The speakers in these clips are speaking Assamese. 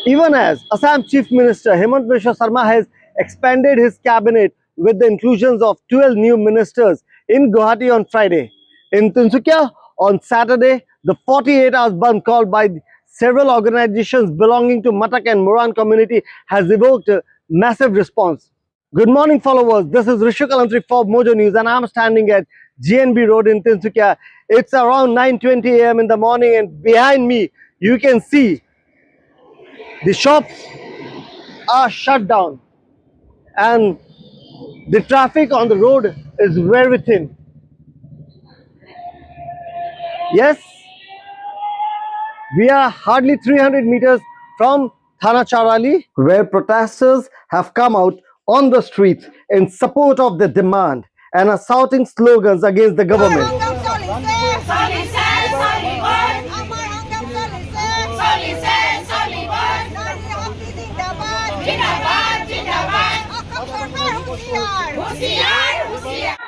Even as Assam Chief Minister Hemant Biswa Sarma has expanded his cabinet with the inclusions of 12 new ministers in Guwahati on Friday. In Tinsukia on Saturday, the 48 hours Bandh called by several organizations belonging to Matak and Moran community has evoked a massive response. Good morning, followers. This is Rishu Kalantri for Mojo News, and I'm standing at GNB Road in Tinsukia. It's around 9:20 a.m. in the morning, and behind me, you can see the shops are shut down, and the traffic on the road is very thin. Yes, we are hardly 300 meters from Thana Charali, where protesters have come out on the streets in support of the demand and are shouting slogans against the government.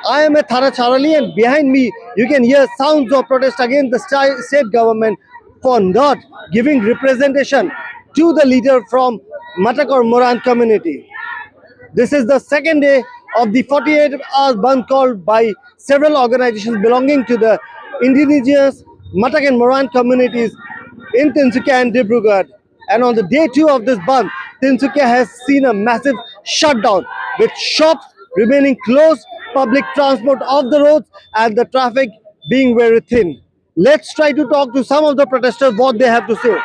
I am at Thana Charali, and behind me you can hear sounds of protest against the state government for not giving representation to the leader from Matak or Moran community. This is the second day of the 48 hours Bandh called by several organizations belonging to the indigenous Matak and Moran communities in Tinsukia and Dibrugarh. And on the day 2 of this Bandh, Tinsukia has seen a massive shutdown with shops remaining closed, public transport off the roads, and the traffic being very thin. Let's try to talk to some of the protesters what they have to say.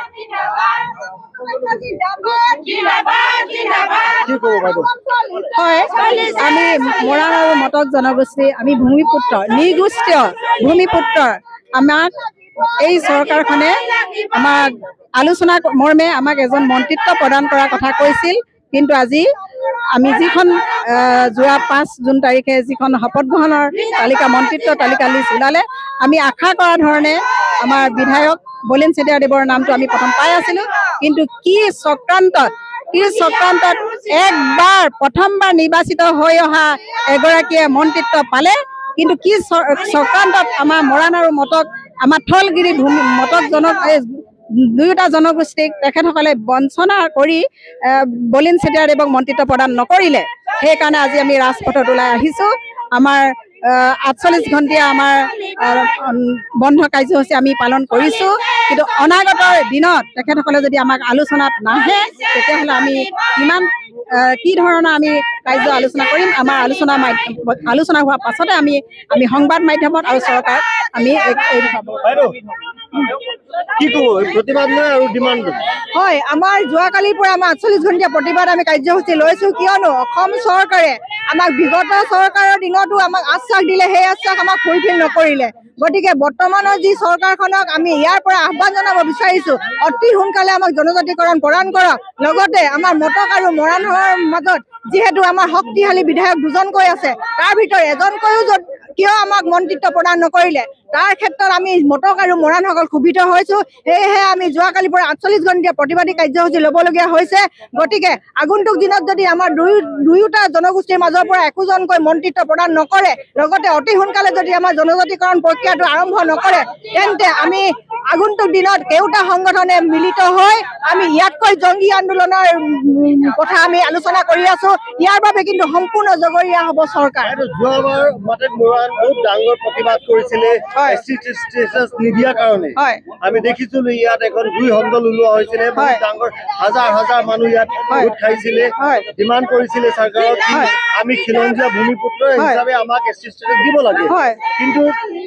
হয় আমি মৰাণ আৰু মটক জনগোষ্ঠী আমি ভূমিপুত্ৰ নিগোষ্ঠীয় ভূমিপুত্ৰ আমাক এই চৰকাৰখনে আমাক আলোচনা মৰ্মে আমাক এজন মন্ত্ৰিত্ব প্ৰদান কৰাৰ কথা কৈছিল, কিন্তু আজি আমি যিখন যোৱা 5 জুন তাৰিখে যিখন শপত গ্ৰহণৰ তালিকা মন্ত্ৰিত্ব তালিকা লিষ্ট ওলালে, আমি আশা কৰা ধৰণে আমাৰ বিধায়ক বলিন চেতিয়াদেৱৰ নামটো আমি প্ৰথম পাই আছিলোঁ, কিন্তু কি চক্ৰান্তত একবাৰ প্ৰথমবাৰ নিৰ্বাচিত হৈ অহা এগৰাকীয়ে মন্ত্ৰিত্ব পালে, কিন্তু কি চক্ৰান্তত আমাৰ মৰাণ আৰু মটক আমাৰ থলগিৰি ভূমি মটক দুয়োটা জনগোষ্ঠীক তেখেতসকলে বঞ্চনা কৰি বলিন চেতিয়াদেৱক মন্ত্ৰিত্ব প্ৰদান নকৰিলে। সেইকাৰণে আজি আমি ৰাজপথত ওলাই আহিছোঁ। আমাৰ 48 ঘণ্টীয়া আমাৰ বন্ধ কাৰ্যসূচী আমি পালন কৰিছোঁ, কিন্তু অনাগত দিনত তেখেতসকলে যদি আমাক আলোচনাত নাহে তেতিয়াহ'লে আমি কি ধৰণৰ আমি কাৰ্য আলোচনা কৰিম। আমাৰ আলোচনা হোৱাৰ পাছতে আমি সংবাদ মাধ্যমত আৰু চৰকাৰ আমি হয় আমাৰ যোৱাকালিৰ পৰা আমাৰ 48 ঘণ্টীয়া প্ৰতিবাদ আমি কাৰ্যসূচী লৈছোঁ, কিয়নো অসম চৰকাৰে আমাক বিগত চৰকাৰৰ দিনতো আমাক আশ্বাস দিলে, সেই আশ্বাস আমাক ফুলফিল নকৰিলে। গতিকে বৰ্তমানৰ যি চৰকাৰখনক আমি ইয়াৰ পৰা আহ্বান জনাব বিচাৰিছোঁ, অতি সোনকালে আমাক জনজাতিকৰণ প্ৰদান কৰক। লগতে আমাৰ মটক আৰু মৰাণৰ মাজত যিহেতু আমাৰ শক্তিশালী বিধায়ক দুজনকৈ আছে, তাৰ ভিতৰত এজনকৈও কিয় আমাক মন্ত্ৰিত্ব প্ৰদান নকৰিলে, তাৰ ক্ষেত্ৰত আমি মটক আৰু মৰাণসকল ক্ষুভিত হৈছোঁ। সেয়েহে আমি যোৱাকালিৰ পৰা 48 ঘণ্টীয়া প্ৰতিবাদী কাৰ্যসূচী ল'বলগীয়া হৈছে। গতিকে আগন্তুক দিনত যদি আমাৰ দুয়োটা জনগোষ্ঠীৰ মাজৰ পৰা একোজনকৈ মন্ত্ৰিত্ব প্ৰদান নকৰে, লগতে অতি সোনকালে যদি আমাৰ জনজাতিকৰণ প্ৰক্ৰিয়াটো আৰম্ভ নকৰে, তেন্তে আমি আগন্তুক দিনত কেওটা সংগঠনে মিলিত হৈ আমি ইয়াতকৈ জংগী আন্দোলনৰ কথা আমি আলোচনা কৰি আছোঁ। ইয়াৰ বাবে কিন্তু সম্পূৰ্ণ জগৰীয়া হ'ব চৰকাৰ। যোৱাবাৰ মাটাক মৰাণ বহুত ডাঙৰ প্ৰতিবাদ কৰিছিলে ষ্টেটাছ নিদিয়াৰ কাৰণে। আমি দেখিছিলো ইয়াত এখন জুই সন্দল ওলোৱা হৈছিলে, বহুত ডাঙৰ হাজাৰ মানুহ ইয়াত গোট খাইছিলে, ডিমাণ্ড কৰিছিলে চৰকাৰক আমি খিলঞ্জীয়া ভূমিপুত্ৰ হিচাপে আমাক এছটি ষ্টেটাছ দিব লাগে, কিন্তু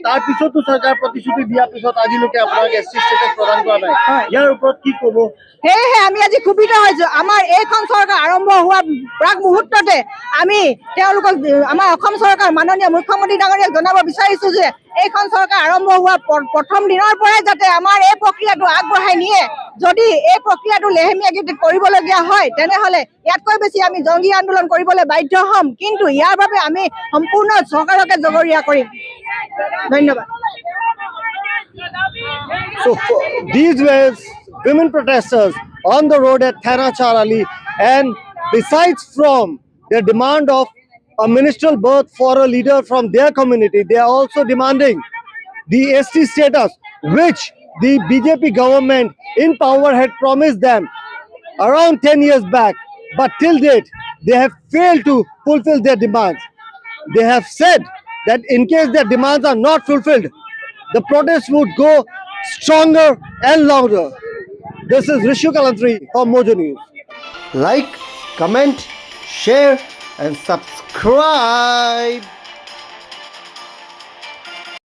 তাৰ পিছতো চৰকাৰ প্ৰতিশ্ৰুতি দিয়াৰ পিছত আজিলৈকে আপোনাক এছটি ষ্টেটাছ প্ৰদান কৰা নাই। ইয়াৰ ওপৰত কি ক'ব? সেয়েহে আমি আজি ক্ষুভিত হৈছোঁ। আমাৰ এইখন চৰকাৰ আৰম্ভ হোৱা প্ৰাক মুহূৰ্ততে আমি তেওঁলোকক আমাৰ অসম চৰকাৰ মাননীয় মুখ্যমন্ত্ৰী ডাঙৰীয়াক জনাব বিচাৰিছোঁ যে এইখন চৰকাৰ আৰম্ভ হোৱা প্ৰথম দিনৰ পৰাই যাতে আমাৰ এই প্ৰক্ৰিয়াটো আগবঢ়াই নিয়ে। যদি এই প্ৰক্ৰিয়াটো লেহেমীয়াকৈ কৰিবলগীয়া হয়, তেনেহ'লে ইয়াতকৈ বেছি আমি জংগী আন্দোলন কৰিবলৈ বাধ্য হ'ম, কিন্তু ইয়াৰ বাবে আমি সম্পূৰ্ণ চৰকাৰকে জগৰীয়া কৰিম। ধন্যবাদ। So these were women protesters on the road at Thana Charali, and besides from their demand of a ministerial berth for a leader from their community, they are also demanding the ST status, which the BJP government in power had promised them around 10 years back, but till date, they have failed to fulfill their demands. They have said that in case their demands are not fulfilled, the protests would go stronger and longer. This is Rishu Kalantri for Mojo News. Like, comment, share, and subscribe.